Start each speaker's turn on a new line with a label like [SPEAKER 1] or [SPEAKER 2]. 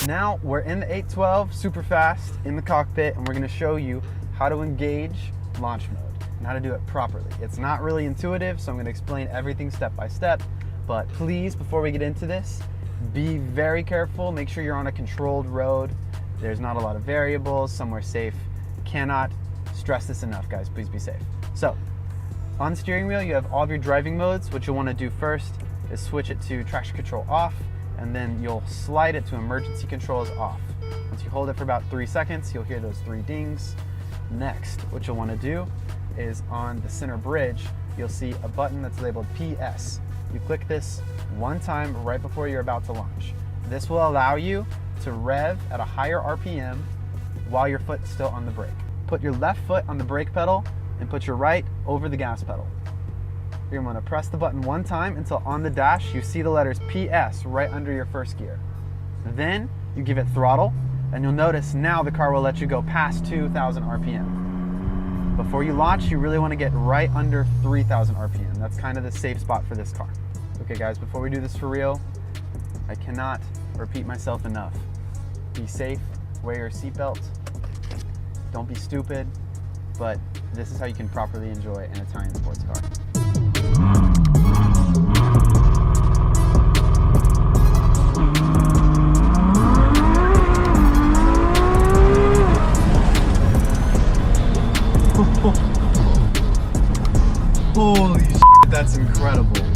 [SPEAKER 1] Now we're in the 812 Superfast in the cockpit, and we're going to show you how to engage launch mode and how to do it properly. It's not really intuitive, so I'm going to explain everything step by step, but please, before we get into this, be very careful. Make sure you're on a controlled road. There's not a lot of variables, somewhere safe. Cannot stress this enough, guys. Please be safe. So on the steering wheel, you have all of your driving modes. What you'll want to do first is switch it to traction control off, and then you'll slide it to emergency controls off. Once you hold it for about 3 seconds, you'll hear those 3 dings. Next, what you'll want to do is on the center bridge, you'll see a button that's labeled PS. You click this one time right before you're about to launch. This will allow you to rev at a higher RPM while your foot's still on the brake. Put your left foot on the brake pedal and put your right over the gas pedal. You're going to press the button one time until on the dash you see the letters PS right under your first gear. Then you give it throttle, and you'll notice now the car will let you go past 2,000 RPM. Before you launch, you really want to get right under 3,000 RPM. That's kind of the safe spot for this car. Okay guys, before we do this for real, I cannot repeat myself enough. Be safe, wear your seatbelt, don't be stupid, but this is how you can properly enjoy an Italian sports car. Holy shit, that's incredible.